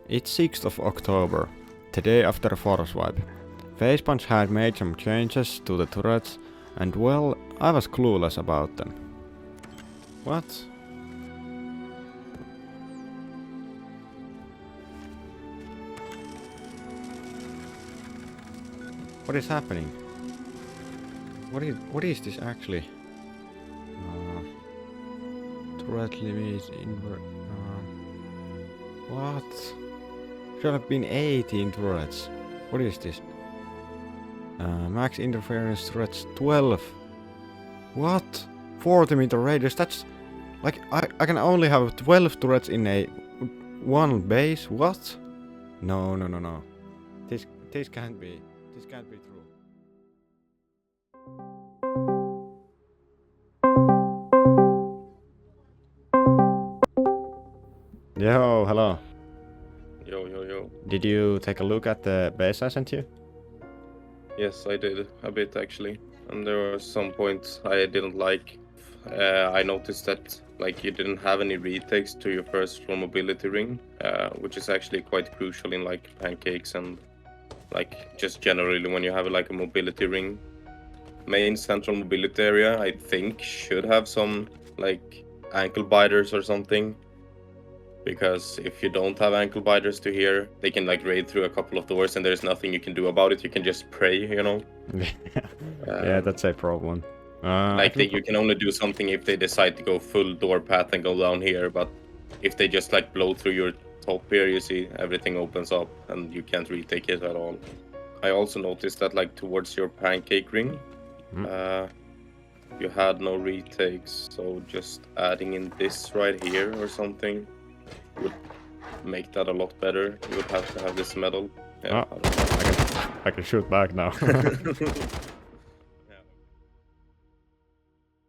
It's 6th of October, the day after the force wipe. Facepunch had made some changes to the turrets, and well, I was clueless about them. What? What is happening? What is this actually? Turret limit invert. What? Should have been 18 turrets. What is this? Max interference turrets 12. What? 40-meter radius? That's like I can only have 12 turrets in a one base. What? No. This can't be. This can't be true. Yo, hello. Yo. Did you take a look at the base I sent you? Yes, I did a bit actually, and there were some points I didn't like. I noticed that like you didn't have any retakes to your first floor mobility ring, which is actually quite crucial in like pancakes and like just generally when you have like a mobility ring. Main central mobility area, I think, should have some like ankle biters or something. Because if you don't have ankle biters to here, they can like raid through a couple of doors and there's nothing you can do about it. You can just pray, you know? Yeah, that's a problem. You can only do something if they decide to go full door path and go down here, but if they just like blow through your top here, you see everything opens up and you can't retake it at all. I also noticed that like towards your pancake ring, you had no retakes, so just adding in this right here or something would make that a lot better. You would have to have this metal. Yeah, I can shoot back now.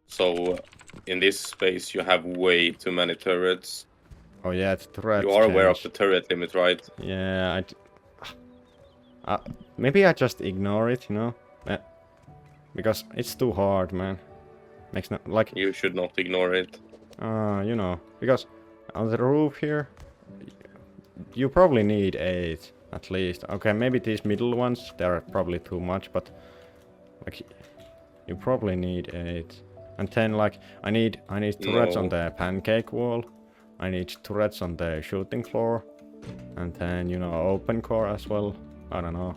So in this space you have way too many turrets. Oh yeah, it's turret. You are aware of the turret limit, right? Yeah, maybe I just ignore it, you know, because it's too hard, man. Makes no like. You should not ignore it. You know, because on the roof here, you probably need 8 at least. Okay, maybe these middle ones, they're probably too much, but like you probably need 8. And then like I need turrets on the pancake wall. I need turrets on the shooting floor, and then you know open core as well. I don't know.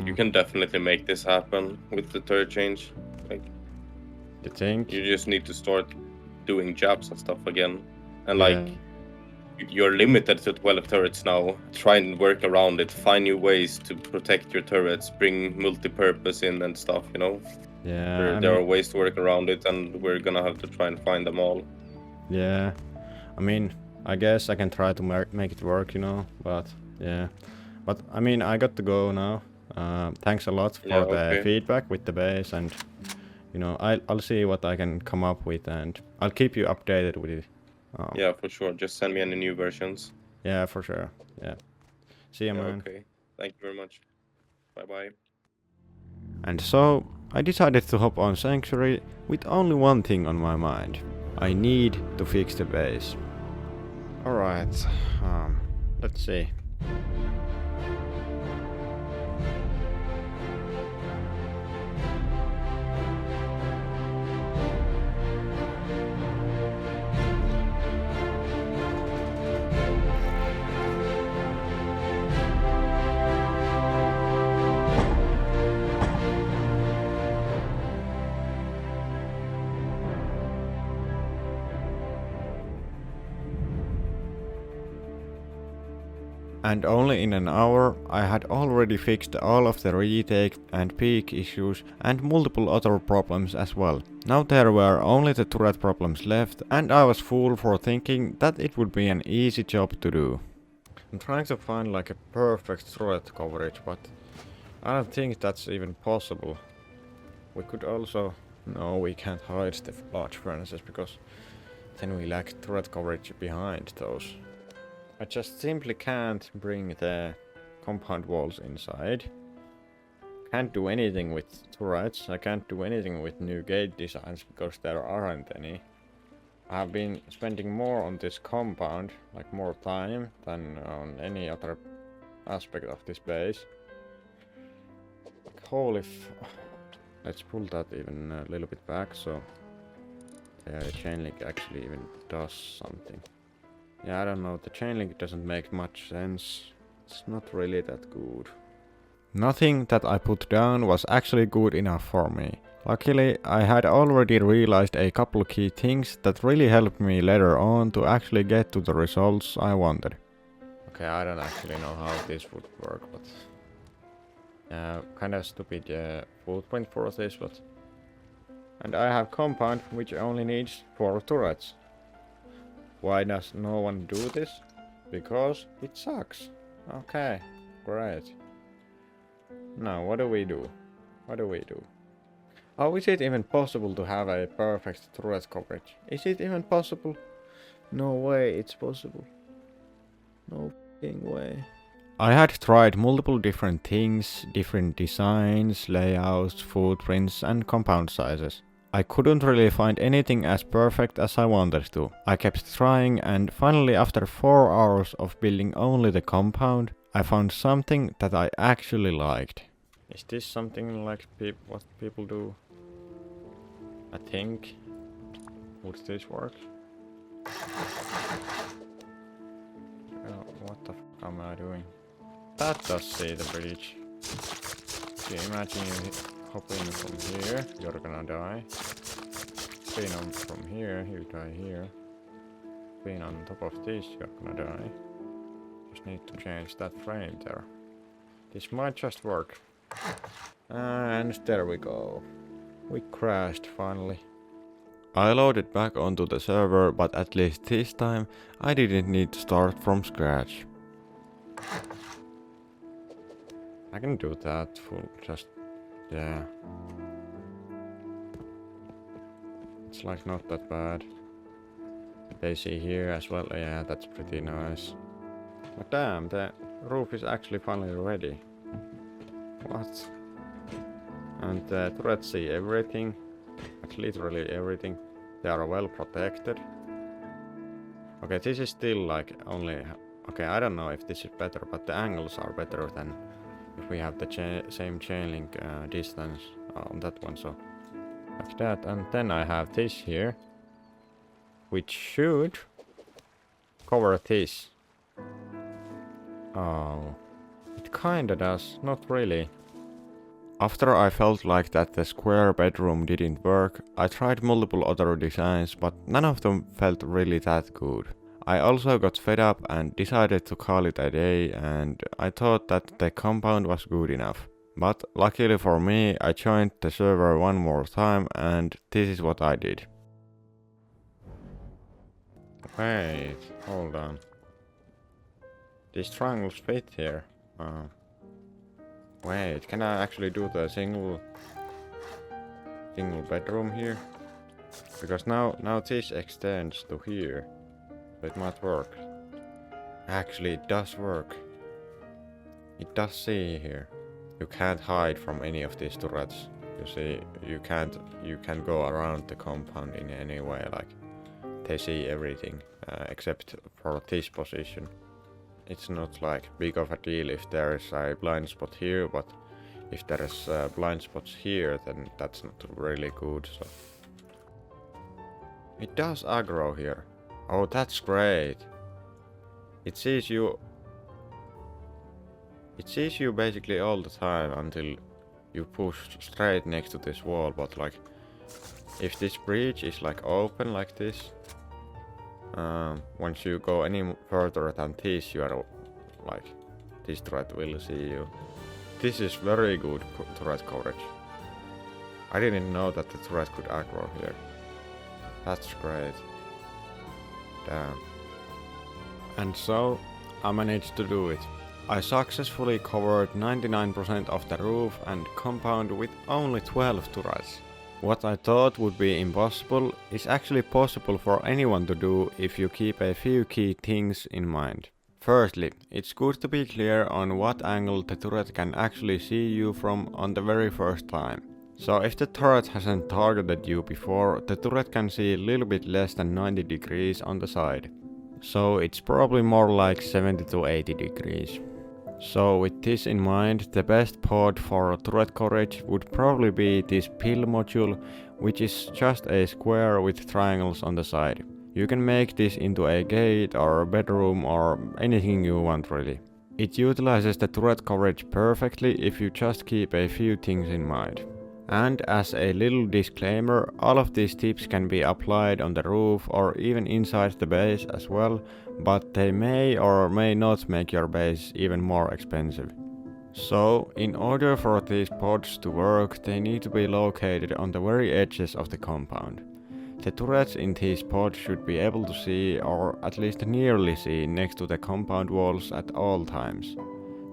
You can definitely make this happen with the turret change. Like, you think? You just need to start doing jabs and stuff again, and like you're limited to 12 turrets now. Try and work around it. Find new ways to protect your turrets. Bring multi-purpose in and stuff. You know. Yeah. There are ways to work around it, and we're gonna have to try and find them all. Yeah, I mean, I guess I can try to make it work, you know, but yeah. But I mean, I got to go now. Thanks a lot for the feedback with the base, and you know, I'll see what I can come up with, and I'll keep you updated with it. Yeah, for sure. Just send me any new versions. Yeah, for sure. Yeah. See ya, man. Okay. Thank you very much. Bye. And so, I decided to hop on Sanctuary with only one thing on my mind. I need to fix the base. Alright, let's see. And only in an hour I had already fixed all of the retake and peak issues and multiple other problems as well. Now there were only the turret problems left, and I was fool for thinking that it would be an easy job to do. I'm trying to find like a perfect turret coverage, but I don't think that's even possible. We could also... No, we can't hide the large furnaces because then we lack turret coverage behind those. I just simply can't bring the compound walls inside. Can't do anything with turrets. I can't do anything with new gate designs because there aren't any. I've been spending more on this compound, like more time, than on any other aspect of this base. Like, holy let's pull that even a little bit back, so the chain link actually even does something. Yeah, I don't know, the chain link doesn't make much sense. It's not really that good. Nothing that I put down was actually good enough for me. Luckily, I had already realized a couple key things that really helped me later on to actually get to the results I wanted. Okay, I don't actually know how this would work, but kinda stupid footprint for this, but... And I have compound which only needs 4 turrets. Why does no one do this? Because it sucks. Okay, great. Now, what do we do? What do we do? How is it even possible to have a perfect turret coverage? Is it even possible? No way it's possible. No f***ing way. I had tried multiple different things, different designs, layouts, footprints and compound sizes. I couldn't really find anything as perfect as I wanted to. I kept trying and finally after 4 hours of building only the compound, I found something that I actually liked. Is this something like what people do? I think. Would this work? What the f am I doing? That does see the bridge. Okay, imagine you hopping from here, you're gonna die. Being on from here, you die here. Being on top of this, you're gonna die. Just need to change that frame there. This might just work. And there we go. We crashed finally. I loaded back onto the server, but at least this time I didn't need to start from scratch. I can do that full, just, yeah. It's like not that bad. They see here as well, yeah, that's pretty nice. But damn, the roof is actually finally ready. What? And the turrets see everything, like literally everything. They are well protected. Okay, this is still like only... Okay, I don't know if this is better, but the angles are better than if we have the same chain link distance on that one, so like that. And then I have this here, which should cover this. Oh, it kinda does, not really. After I felt like that the square bedroom didn't work, I tried multiple other designs, but none of them felt really that good. I also got fed up and decided to call it a day, and I thought that the compound was good enough. But luckily for me, I joined the server one more time and this is what I did. Wait, hold on. These triangles fit here. Wait, can I actually do the single bedroom here? Because now this extends to here. So it might work. Actually, it does work. It does see here. You can't hide from any of these turrets. You see, you can go around the compound in any way. Like they see everything except for this position. It's not like big of a deal if there is a blind spot here, but if there is blind spots here, then that's not really good. So it does aggro here. Oh, that's great. It sees you basically all the time until you push straight next to this wall, but like if this breach is like open like this, once you go any further than this, you are like, this turret will see you. This is very good turret coverage. I didn't know that the turret could aggro here. That's great. Damn. And so, I managed to do it. I successfully covered 99% of the roof and compound with only 12 turrets. What I thought would be impossible is actually possible for anyone to do if you keep a few key things in mind. Firstly, it's good to be clear on what angle the turret can actually see you from on the very first time. So if the turret hasn't targeted you before, the turret can see a little bit less than 90 degrees on the side. So it's probably more like 70 to 80 degrees. So with this in mind, the best pod for turret coverage would probably be this pill module, which is just a square with triangles on the side. You can make this into a gate or a bedroom or anything you want really. It utilizes the turret coverage perfectly if you just keep a few things in mind. And as a little disclaimer, all of these tips can be applied on the roof or even inside the base as well, but they may or may not make your base even more expensive. So, in order for these pods to work, they need to be located on the very edges of the compound. The turrets in these pods should be able to see, or at least nearly see, next to the compound walls at all times.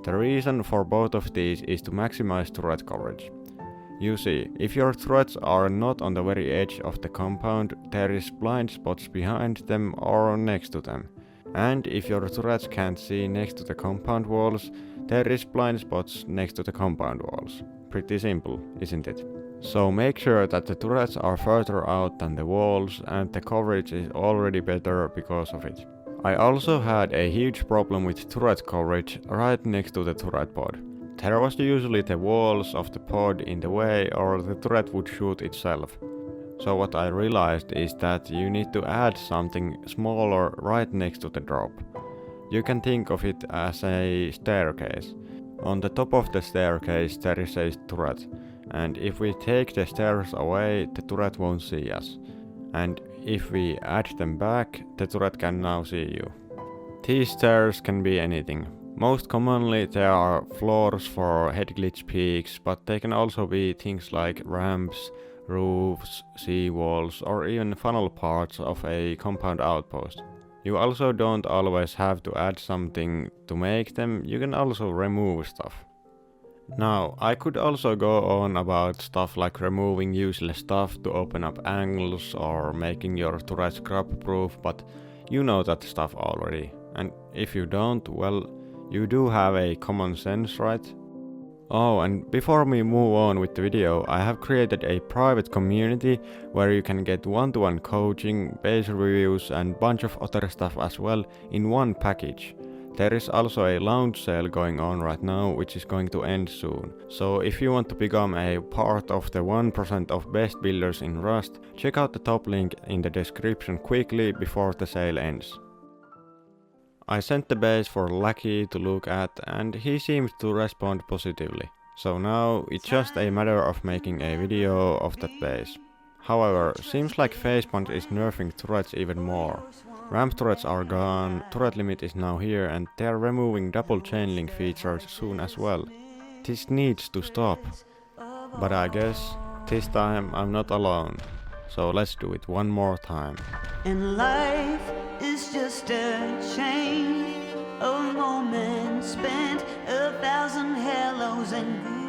The reason for both of these is to maximize turret coverage. You see, if your turrets are not on the very edge of the compound, there is blind spots behind them or next to them. And if your turrets can't see next to the compound walls, there is blind spots next to the compound walls. Pretty simple, isn't it? So make sure that the turrets are further out than the walls and the coverage is already better because of it. I also had a huge problem with turret coverage right next to the turret pod. There was usually the walls of the pod in the way or the turret would shoot itself. So what I realized is that you need to add something smaller right next to the drop. You can think of it as a staircase. On the top of the staircase there is a turret, and if we take the stairs away, the turret won't see us. And if we add them back, the turret can now see you. These stairs can be anything. Most commonly there are floors for head glitch peaks, but they can also be things like ramps, roofs, seawalls, or even funnel parts of a compound outpost. You also don't always have to add something to make them, you can also remove stuff. Now, I could also go on about stuff like removing useless stuff to open up angles or making your turret scrub proof, but you know that stuff already. And if you don't, well, you do have a common sense, right? Oh, and before we move on with the video, I have created a private community where you can get one-to-one coaching, base reviews and bunch of other stuff as well in one package. There is also a launch sale going on right now, which is going to end soon. So if you want to become a part of the 1% of best builders in Rust, check out the top link in the description quickly before the sale ends. I sent the base for Lucky to look at and he seemed to respond positively. So now it's just a matter of making a video of that base. However, seems like Facepunch is nerfing turrets even more. Ramp turrets are gone, turret limit is now here and they're removing double chain link features soon as well. This needs to stop. But I guess this time I'm not alone. So let's do it one more time. And life is just a chain of moments spent, 1,000 hellos and